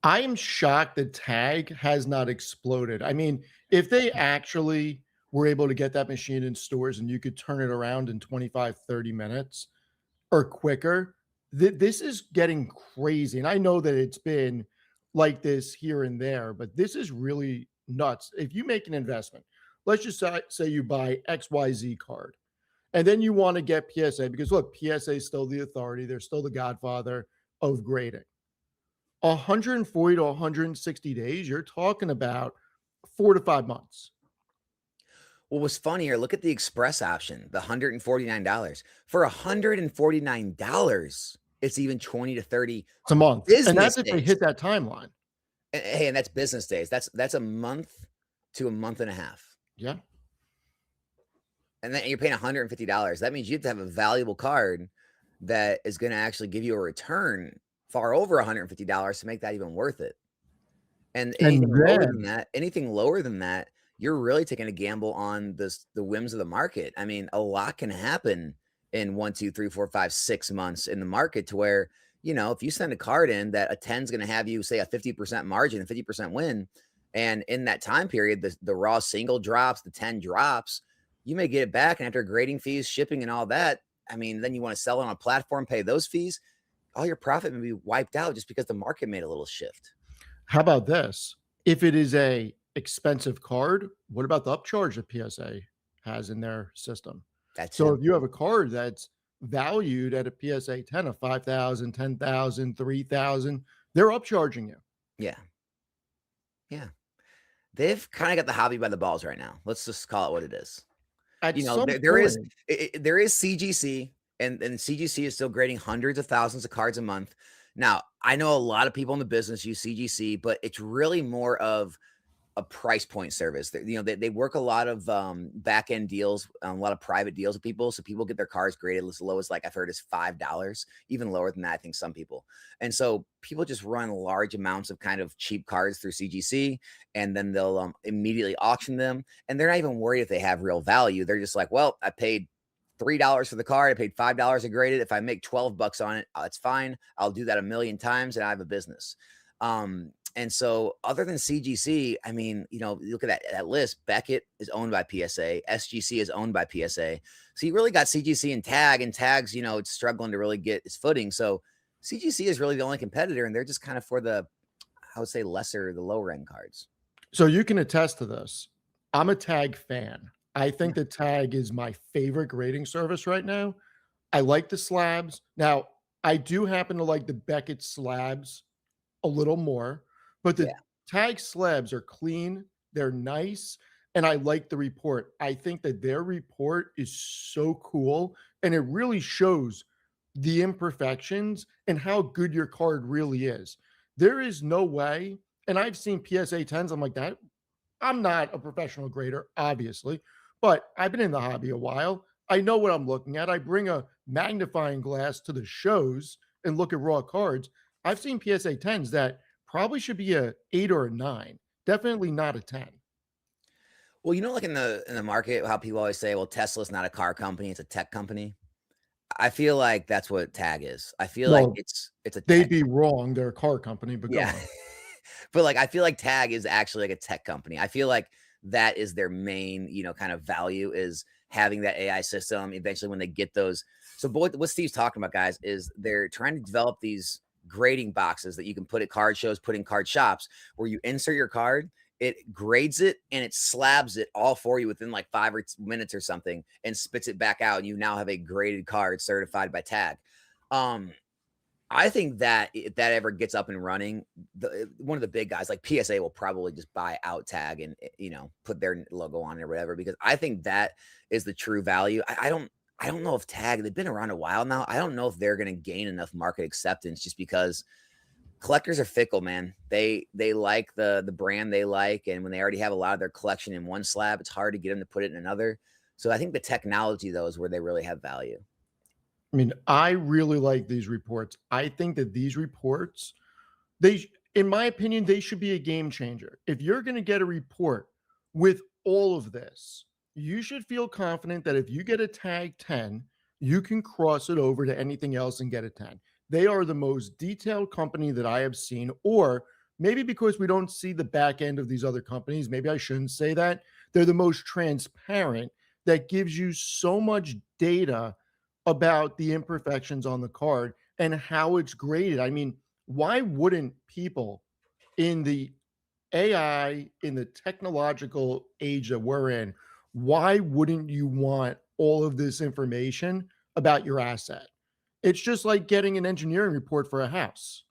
I am shocked that tag has not exploded. I mean, if they actually were able to get that machine in stores and you could turn it around in 25, 30 minutes or quicker, this is getting crazy. And I know that it's been like this here and there, but this is really nuts. If you make an investment, let's just say you buy XYZ card, and then you want to get PSA because look, PSA is still the authority, they're still the godfather of grading. 140 to 160 days, you're talking about 4 to 5 months. What was funnier, look at the express option, the $149. For $149, it's even 20 to 30 It's a month, and business that's if they days. hit that timeline. Hey, and that's business days. That's a month to a month and a half. Yeah. And then you're paying $150. That means you have to have a valuable card that is going to actually give you a return far over $150 to make that even worth it. And And then anything lower than that, you're really taking a gamble on the whims of the market. I mean, a lot can happen in 1, 2, 3, 4, 5, 6 months in the market to where, if you send a card in that a 10 is going to have you say a 50% margin, 50% win. And in that time period, the raw single drops, the 10 drops, you may get it back. And after grading fees, shipping and all that, I mean, then you want to sell it on a platform, pay those fees, all your profit may be wiped out just because the market made a little shift. how about this? If it is a expensive card, what about the upcharge that PSA has in their system? That So too. if you have a card that's valued at a PSA 10 of 5,000, 10,000, 3,000, they're upcharging you. Yeah. Yeah. They've kind of got the hobby by the balls right now. Let's just call it what it is. At You know, some there is point, there is CGC, and CGC is still grading hundreds of thousands of cards a month. Now, I know a lot of people in the business use CGC, but it's really more of a price point service. They work a lot of back end deals, a lot of private deals with people. So people get their cars graded as low as, like, I've heard, is $5, even lower than that, I think, some people. And so people just run large amounts of kind of cheap cards through CGC, and then they'll immediately auction them. And they're not even worried if they have real value. They're just like, well, I paid $3 for the card. I paid $5 to grade it. If I make 12 bucks on it, it's fine. I'll do that a million times and I have a business. And so other than CGC, I mean, you look at that list, Beckett is owned by PSA, SGC is owned by PSA. So you really got CGC and Tag's, it's struggling to really get its footing. So CGC is really the only competitor, and they're just kind of for I would say the lower end cards. so you can attest to this. I'm a Tag fan. I Yeah. think that Tag is my favorite grading service right now. I like the slabs. Now, I do happen to like the Beckett slabs a little more, but the Yeah. Tag slabs are clean, they're nice, and I like the report. I think that their report is so cool, and it really shows the imperfections and how good your card really is. There is no way, and I've seen PSA 10s, I'm like, that I'm not a professional grader, obviously, but I've been in the hobby a while. I know what I'm looking at. I bring a magnifying glass to the shows and look at raw cards. I've seen PSA 10s that probably should be a 8 or a 9, definitely not a 10. Well, like in the market, how people always say, well, Tesla's not a car company, it's a tech company. I feel like that's what Tag is. I feel like Well, it's a they'd tech. be wrong. They're a car company, but go Yeah. on. But, like, I feel like Tag is actually like a tech company. I feel like that is their main, kind of value, is having that AI system eventually when they get those. So what Steve's talking about, guys, is they're trying to develop these grading boxes that you can put at card shows, put in card shops, where you insert your card, it grades it, and it slabs it all for you within like 5 minutes or something, and spits it back out, and you now have a graded card certified by Tag. Um, I think that if that ever gets up and running, one of the big guys like PSA will probably just buy out Tag and put their logo on it or whatever, because I think that is the true value. I don't know if Tag, they've been around a while now. I don't know if they're going to gain enough market acceptance, just because collectors are fickle, man. They like the brand they like, and when they already have a lot of their collection in one slab, it's hard to get them to put it in another. So I think the technology, though, is where they really have value. I mean, I really like these reports. I think that these reports, in my opinion, they should be a game changer. If you're going to get a report with all of this, you should feel confident that if you get a tag 10, you can cross it over to anything else and get a 10. They are the most detailed company that I have seen, or maybe because we don't see the back end of these other companies, maybe I shouldn't say that. They're the most transparent, that gives you so much data about the imperfections on the card and how it's graded. I mean, why wouldn't people in the AI, in the technological age that we're in, why wouldn't you want all of this information about your asset? It's just like getting an engineering report for a house.